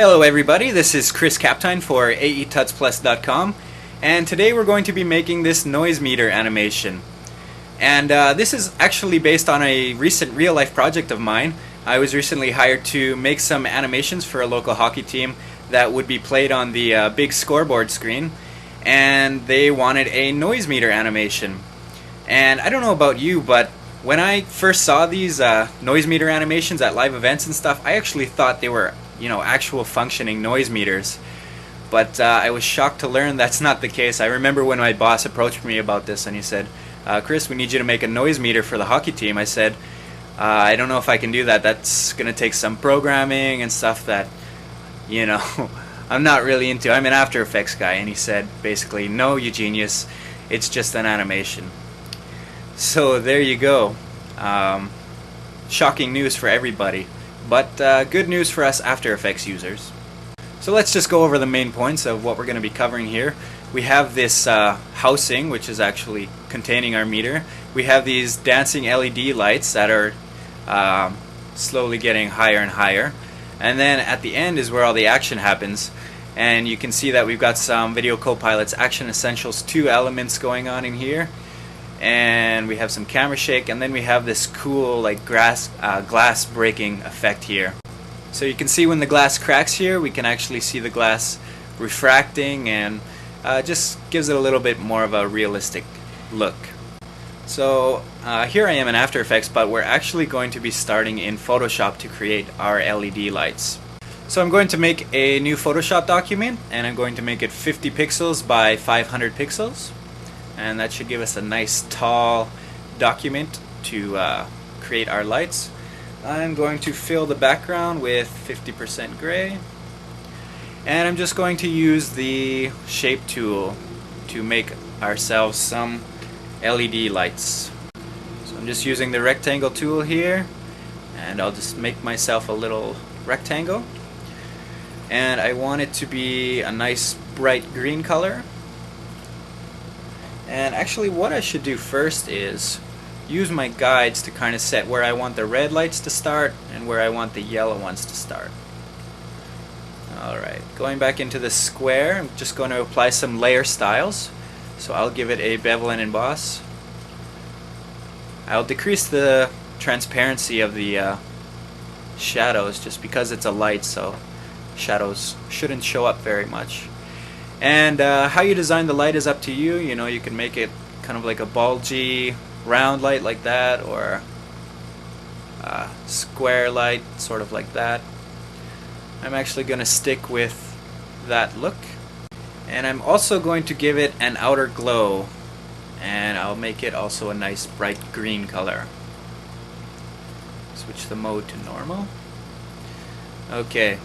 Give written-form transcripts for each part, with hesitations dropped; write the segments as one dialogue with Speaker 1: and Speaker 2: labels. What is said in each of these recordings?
Speaker 1: Hello everybody, this is Chris Kaptein for aetutsplus.com, and today we're going to be making this noise meter animation. And this is actually based on a recent real-life project of mine. I was recently hired to make some animations for a local hockey team that would be played on the big scoreboard screen, and they wanted a noise meter animation. And I don't know about you, but when I first saw these noise meter animations at live events and stuff, I actually thought they were actual functioning noise meters. But I was shocked to learn that's not the case. I remember when my boss approached me about this and he said, Chris, we need you to make a noise meter for the hockey team. I said, I don't know if I can do that. That's going to take some programming and stuff that, I'm not really into. I'm an After Effects guy. And he said, basically, no, you genius. It's just an animation. So there you go. Shocking news for everybody. But good news for us After Effects users. So let's just go over the main points of what we're going to be covering here. We have this housing, which is actually containing our meter. We have these dancing LED lights that are slowly getting higher and higher. And then at the end is where all the action happens. And you can see that we've got some Video Copilot's Action Essentials 2 elements going on in here. And we have some camera shake, and then we have this cool like glass breaking effect here. So you can see when the glass cracks here, we can actually see the glass refracting, and just gives it a little bit more of a realistic look. So here I am in After Effects, but we're actually going to be starting in Photoshop to create our LED lights. So I'm going to make a new Photoshop document, and I'm going to make it 50 pixels by 500 pixels. And that should give us a nice tall document to create our lights. I'm going to fill the background with 50% gray, and I'm just going to use the shape tool to make ourselves some LED lights. So I'm just using the rectangle tool here, and I'll just make myself a little rectangle, and I want it to be a nice bright green color. And actually what I should do first is use my guides to kind of set where I want the red lights to start and where I want the yellow ones to start. Alright, going back into the square, I'm just going to apply some layer styles. So I'll give it a bevel and emboss. I'll decrease the transparency of the shadows just because it's a light, so shadows shouldn't show up very much. And how you design the light is up to you. You can make it kind of like a bulgy round light like that, or a square light sort of like that. I'm actually going to stick with that look, and I'm also going to give it an outer glow, and I'll make it also a nice bright green color. Switch the mode to normal. Okay.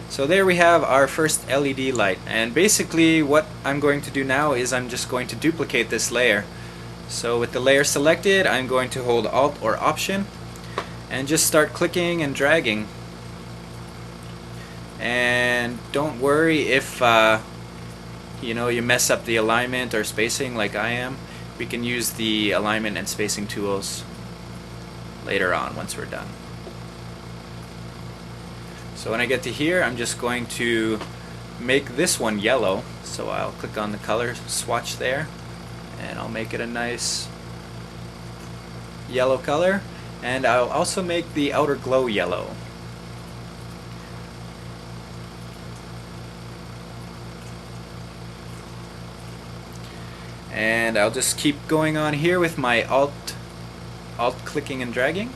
Speaker 1: So there we have our first LED light, and basically what I'm going to do now is I'm just going to duplicate this layer. So with the layer selected, I'm going to hold Alt or Option and just start clicking and dragging. And don't worry if you mess up the alignment or spacing like I am. We can use the alignment and spacing tools later on once we're done. So when I get to here, I'm just going to make this one yellow. So I'll click on the color swatch there, and I'll make it a nice yellow color. And I'll also make the outer glow yellow. And I'll just keep going on here with my alt clicking and dragging.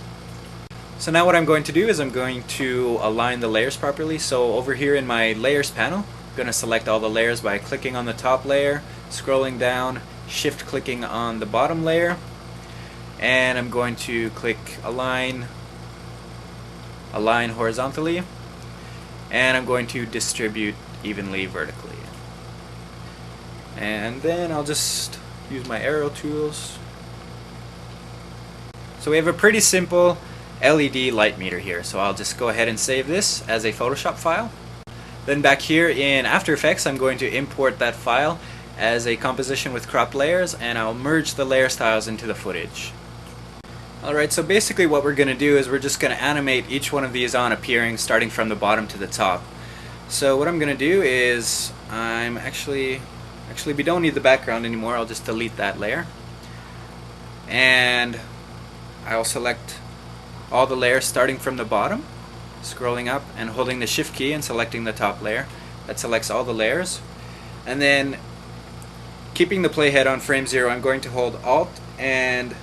Speaker 1: So now what I'm going to do is I'm going to align the layers properly. So over here in my layers panel, I'm going to select all the layers by clicking on the top layer, scrolling down, shift clicking on the bottom layer, and I'm going to click align horizontally, and I'm going to distribute evenly vertically. And then I'll just use my arrow tools. So we have a pretty simple LED light meter here, so I'll just go ahead and save this as a Photoshop file. Then back here in After Effects, I'm going to import that file as a composition with cropped layers, and I'll merge the layer styles into the footage. Alright, so basically what we're going to do is we're just going to animate each one of these on appearing starting from the bottom to the top. So what I'm going to do is actually we don't need the background anymore. I'll just delete that layer. And I'll select all the layers starting from the bottom, scrolling up and holding the shift key and selecting the top layer. That selects all the layers. And then keeping the playhead on frame 0, I'm going to hold Alt and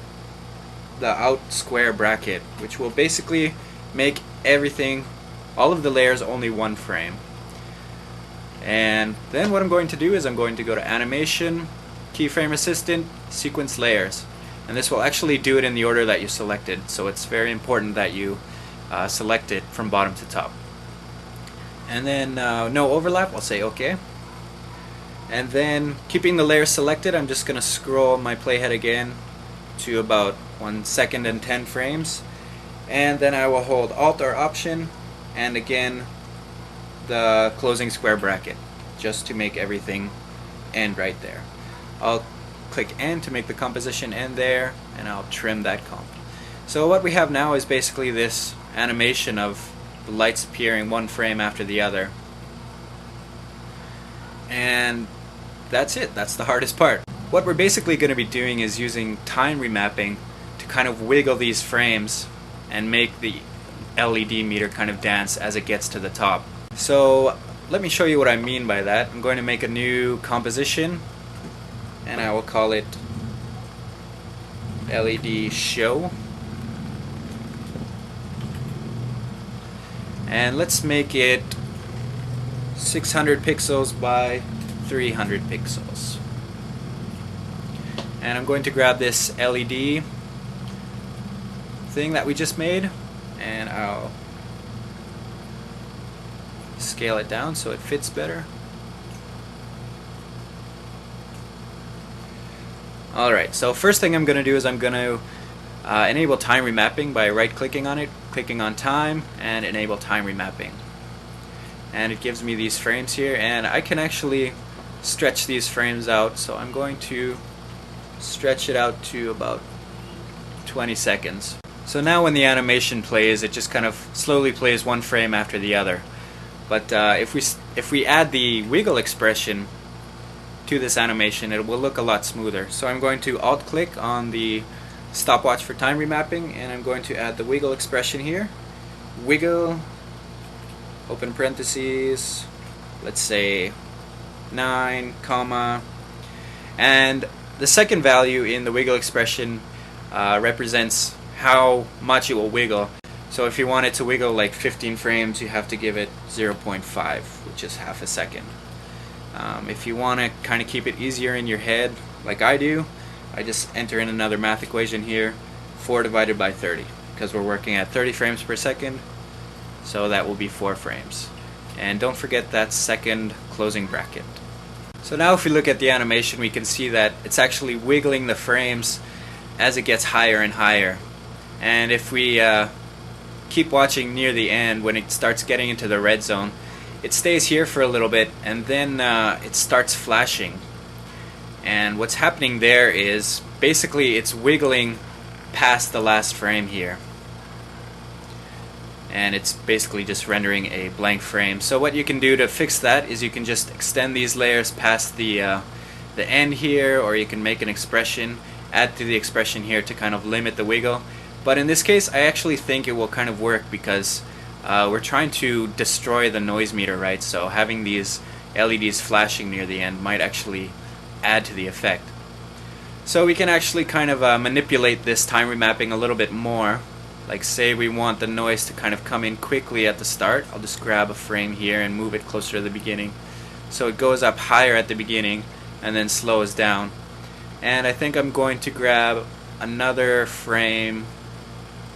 Speaker 1: the out square bracket, which will basically make everything, all of the layers, only one frame. And then what I'm going to do is I'm going to go to Animation, Keyframe Assistant, Sequence Layers. And this will actually do it in the order that you selected, so it's very important that you select it from bottom to top. And then no overlap, I'll say OK. And then keeping the layer selected, I'm just going to scroll my playhead again to about 1 second and 10 frames. And then I will hold Alt or Option and again the closing square bracket just to make everything end right there. I'll click End to make the composition end there, and I'll trim that comp. So what we have now is basically this animation of the lights appearing one frame after the other. And that's it. That's the hardest part. What we're basically going to be doing is using time remapping to kind of wiggle these frames and make the LED meter kind of dance as it gets to the top. So let me show you what I mean by that. I'm going to make a new composition and I will call it LED Show. And let's make it 600 pixels by 300 pixels. And I'm going to grab this LED thing that we just made and I'll scale it down so it fits better. Alright, so first thing I'm going to do is I'm going to enable time remapping by right clicking on it, clicking on time, and enable time remapping. And it gives me these frames here, and I can actually stretch these frames out, so I'm going to stretch it out to about 20 seconds. So now when the animation plays, it just kind of slowly plays one frame after the other. But if we add the wiggle expression to this animation, it will look a lot smoother. So I'm going to alt click on the stopwatch for time remapping and I'm going to add the wiggle expression here. Wiggle, open parentheses, let's say 9, comma, and the second value in the wiggle expression represents how much it will wiggle. So if you want it to wiggle like 15 frames, you have to give it 0.5, which is half a second. If you want to kind of keep it easier in your head, like I do, I just enter in another math equation here, 4 divided by 30, because we're working at 30 frames per second, so that will be 4 frames. And don't forget that second closing bracket. So now if we look at the animation, we can see that it's actually wiggling the frames as it gets higher and higher. And if we keep watching near the end, when it starts getting into the red zone, it stays here for a little bit and then it starts flashing. And what's happening there is basically it's wiggling past the last frame here. And it's basically just rendering a blank frame. So what you can do to fix that is you can just extend these layers past the end here, or you can make an expression, add to the expression here to kind of limit the wiggle. But in this case, I actually think it will kind of work because we're trying to destroy the noise meter, right? So having these LEDs flashing near the end might actually add to the effect. So we can actually kind of manipulate this time remapping a little bit more. Like say we want the noise to kind of come in quickly at the start. I'll just grab a frame here and move it closer to the beginning. So it goes up higher at the beginning and then slows down. And I think I'm going to grab another frame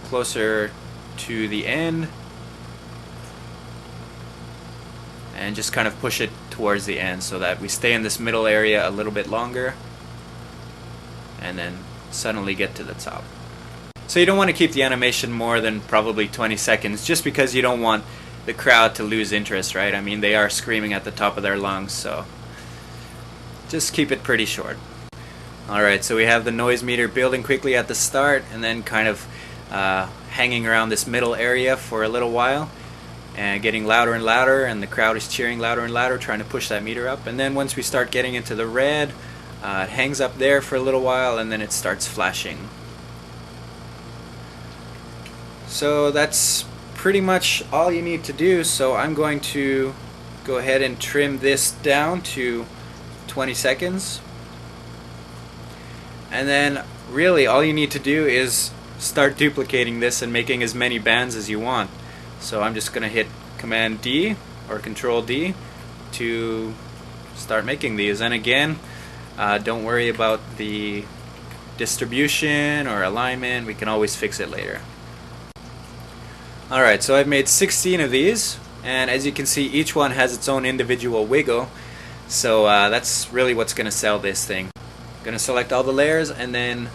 Speaker 1: closer to the end and just kind of push it towards the end so that we stay in this middle area a little bit longer and then suddenly get to the top. So you don't want to keep the animation more than probably 20 seconds just because you don't want the crowd to lose interest, right? I mean, they are screaming at the top of their lungs, so just keep it pretty short. Alright, so we have the noise meter building quickly at the start and then kind of hanging around this middle area for a little while and getting louder and louder, and the crowd is cheering louder and louder, trying to push that meter up. And then once we start getting into the red, it hangs up there for a little while and then it starts flashing. So that's pretty much all you need to do. So I'm going to go ahead and trim this down to 20 seconds. And then really all you need to do is start duplicating this and making as many bands as you want. So I'm just going to hit Command D or Control D to start making these. And again, don't worry about the distribution or alignment, we can always fix it later. Alright, so I've made 16 of these, and as you can see each one has its own individual wiggle, so that's really what's going to sell this thing. I'm going to select all the layers and then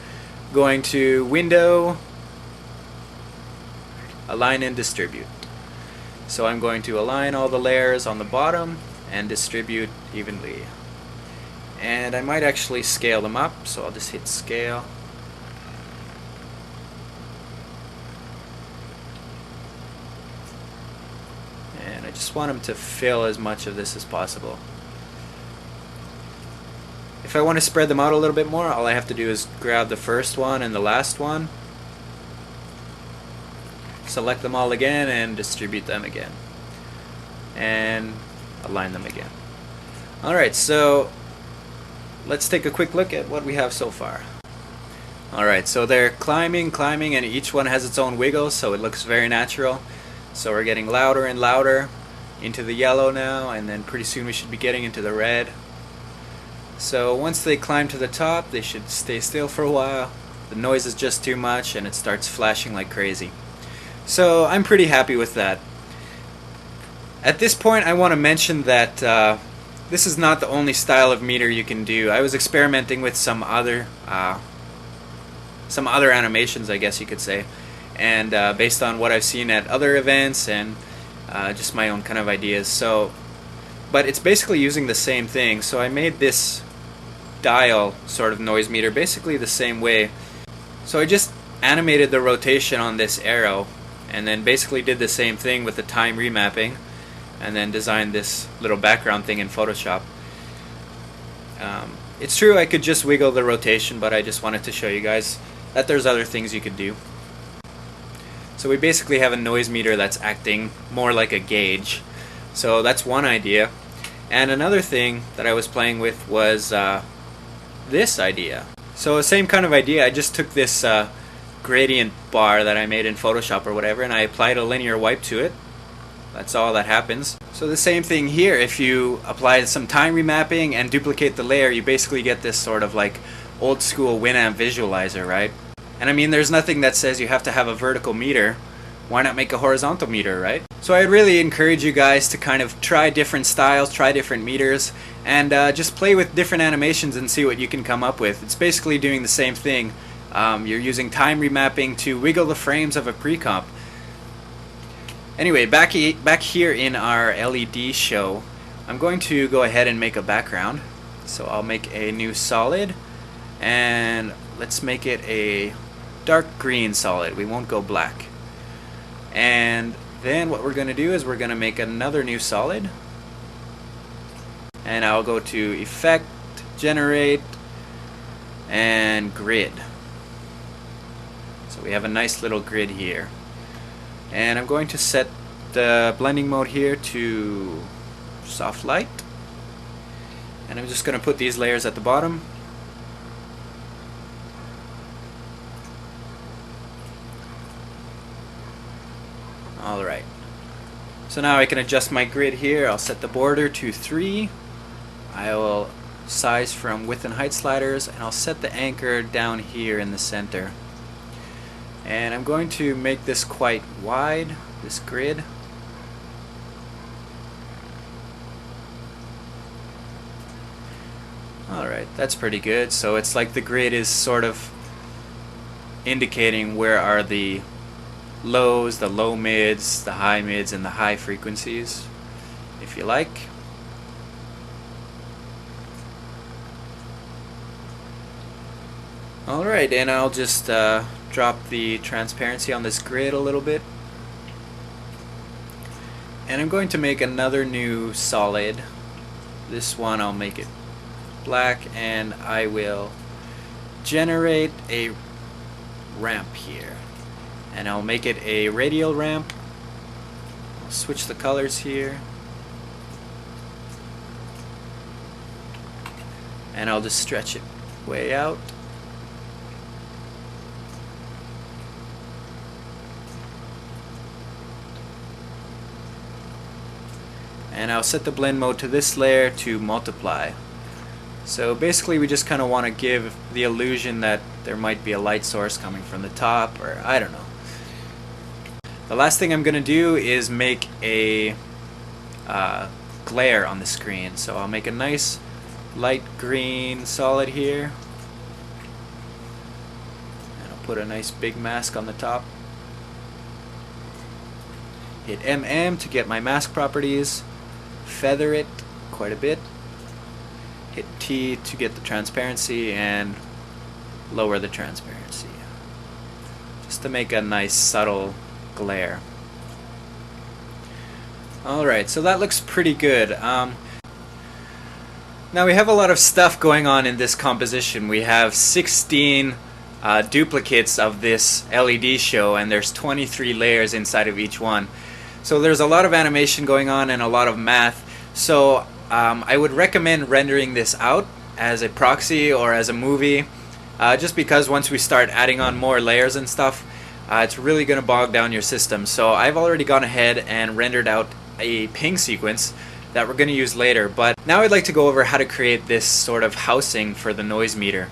Speaker 1: going to Window, Align and Distribute. So I'm going to align all the layers on the bottom and distribute evenly. And I might actually scale them up, so I'll just hit Scale. And I just want them to fill as much of this as possible. If I want to spread them out a little bit more, all I have to do is grab the first one and the last one, select them all again and distribute them again, and align them again. Alright, so let's take a quick look at what we have so far. Alright, so they're climbing, and each one has its own wiggle, so it looks very natural. So we're getting louder and louder into the yellow now, and then pretty soon we should be getting into the red. So once they climb to the top, they should stay still for a while. The noise is just too much and it starts flashing like crazy. So I'm pretty happy with that. At this point I want to mention that this is not the only style of meter you can do. I was experimenting with some other animations, I guess you could say, and based on what I've seen at other events and just my own kind of ideas. So, but it's basically using the same thing. So I made this dial sort of noise meter basically the same way. So I just animated the rotation on this arrow and then basically did the same thing with the time remapping, and then designed this little background thing in Photoshop. It's true I could just wiggle the rotation, but I just wanted to show you guys that there's other things you could do. So we basically have a noise meter that's acting more like a gauge. So that's one idea. And another thing that I was playing with was this idea. So the same kind of idea, I just took this gradient bar that I made in Photoshop or whatever, and I applied a linear wipe to it. That's all that happens. So the same thing here, if you apply some time remapping and duplicate the layer, you basically get this sort of like old school Winamp visualizer, right? And I mean, there's nothing that says you have to have a vertical meter. Why not make a horizontal meter, right? So I'd really encourage you guys to kind of try different styles, try different meters, and just play with different animations and see what you can come up with. It's basically doing the same thing. You're using time remapping to wiggle the frames of a pre-comp. Anyway, back here in our LED show, I'm going to go ahead and make a background. So I'll make a new solid, and let's make it a dark green solid. We won't go black. And then what we're going to do is we're going to make another new solid, and I'll go to Effect, Generate, and Grid. So we have a nice little grid here. And I'm going to set the blending mode here to soft light, and I'm just going to put these layers at the bottom. Alright, so now I can adjust my grid here. I'll set the border to 3. I will size from width and height sliders, and I'll set the anchor down here in the center. And I'm going to make this quite wide, this grid. Alright, that's pretty good. So it's like the grid is sort of indicating where are the lows, the low mids, the high mids, and the high frequencies, if you like. Alright, and I'll just drop the transparency on this grid a little bit. And I'm going to make another new solid. This one I'll make it black, and I will generate a ramp here. And I'll make it a radial ramp. I'll switch the colors here. And I'll just stretch it way out. And I'll set the blend mode to this layer to multiply. So basically we just kind of want to give the illusion that there might be a light source coming from the top, or I don't know. The last thing I'm going to do is make a glare on the screen. So I'll make a nice light green solid here. And I'll put a nice big mask on the top. Hit MM to get my mask properties. Feather it quite a bit. Hit T to get the transparency and lower the transparency. Just to make a nice subtle glare. Alright, so that looks pretty good. Now we have a lot of stuff going on in this composition. We have 16 duplicates of this LED show, and there's 23 layers inside of each one. So there's a lot of animation going on and a lot of math. So I would recommend rendering this out as a proxy or as a movie, just because once we start adding on more layers and stuff, it's really going to bog down your system. So I've already gone ahead and rendered out a ping sequence that we're going to use later. But now I'd like to go over how to create this sort of housing for the noise meter.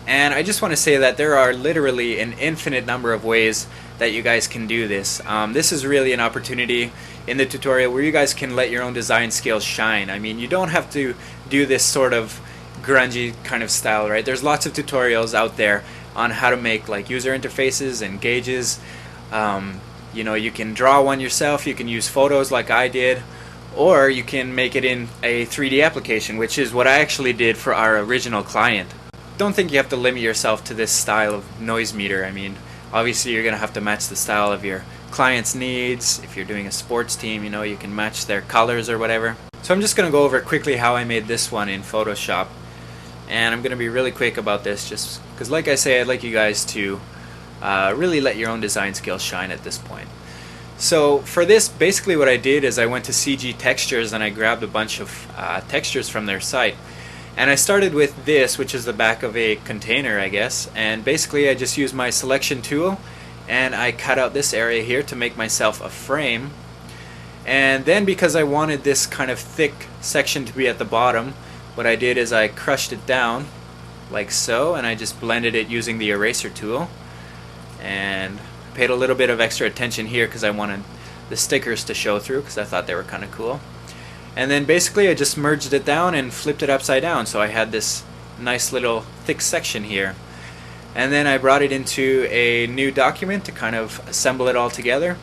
Speaker 1: And I just want to say that there are literally an infinite number of ways that you guys can do this. This is really an opportunity in the tutorial where you guys can let your own design skills shine. I mean, you don't have to do this sort of grungy kind of style, right? There's lots of tutorials out there on how to make like user interfaces and gauges. You know, you can draw one yourself, you can use photos like I did, or you can make it in a 3D application, which is what I actually did for our original client. Don't think you have to limit yourself to this style of noise meter. I mean, obviously you're going to have to match the style of your client's needs. If you're doing a sports team, you know, you can match their colors or whatever. So I'm just going to go over quickly how I made this one in Photoshop. And I'm going to be really quick about this just because, like I say, I'd like you guys to really let your own design skills shine at this point. So for this, basically what I did is I went to CG Textures and I grabbed a bunch of textures from their site. And I started with this, which is the back of a container, I guess. And basically I just used my selection tool and I cut out this area here to make myself a frame. And then because I wanted this kind of thick section to be at the bottom, what I did is I crushed it down like so, and I just blended it using the eraser tool. And paid a little bit of extra attention here because I wanted the stickers to show through because I thought they were kind of cool. And then basically I just merged it down and flipped it upside down, so I had this nice little thick section here. And then I brought it into a new document to kind of assemble it all together.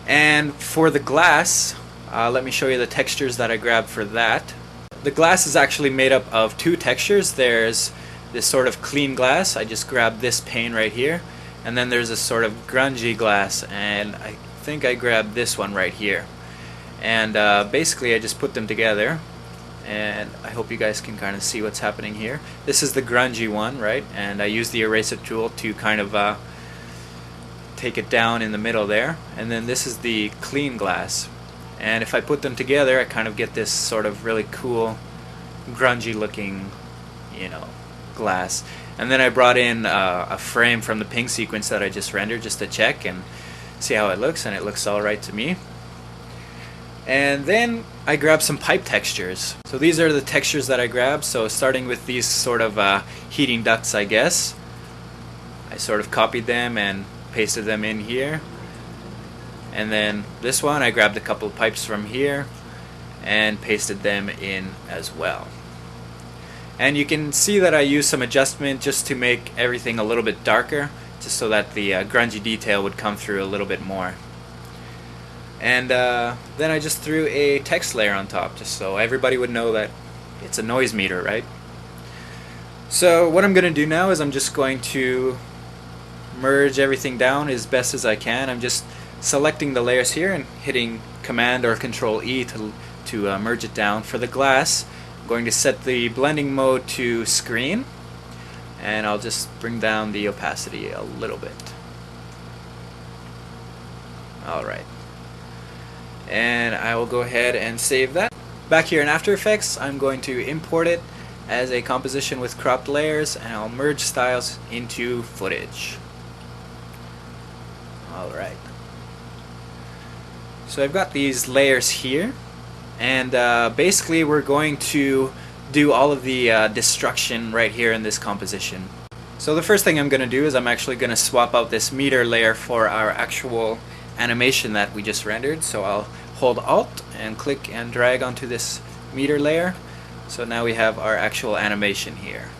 Speaker 1: And for the glass, let me show you the textures that I grabbed for that. The glass is actually made up of two textures. There's this sort of clean glass. I just grabbed this pane right here. And then there's a sort of grungy glass, and I think I grabbed this one right here. And basically I just put them together, and I hope you guys can kind of see what's happening here. This is the grungy one, right? And I used the eraser tool to kind of take it down in the middle there. And then this is the clean glass. And if I put them together, I kind of get this sort of really cool, grungy looking, you know, glass. And then I brought in a frame from the ping sequence that I just rendered just to check and see how it looks, and it looks alright to me. And then I grabbed some pipe textures. So these are the textures that I grabbed. So starting with these sort of heating ducts, I guess. I sort of copied them and pasted them in here. And then this one, I grabbed a couple of pipes from here and pasted them in as well. And you can see that I used some adjustment just to make everything a little bit darker, just so that the grungy detail would come through a little bit more. And then I just threw a text layer on top, just so everybody would know that it's a noise meter, right? So what I'm going to do now is I'm just going to merge everything down as best as I can. I'm just selecting the layers here and hitting Command or Control E to merge it down. For the glass, I'm going to set the blending mode to screen, and I'll just bring down the opacity a little bit. Alright, and I will go ahead and save that. Back here in After Effects, I'm going to import it as a composition with cropped layers, and I'll merge styles into footage. Alright, so I've got these layers here, and basically we're going to do all of the destruction right here in this composition. So the first thing I'm going to do is I'm actually going to swap out this meter layer for our actual animation that we just rendered. So I'll hold Alt and click and drag onto this meter layer. So now we have our actual animation here.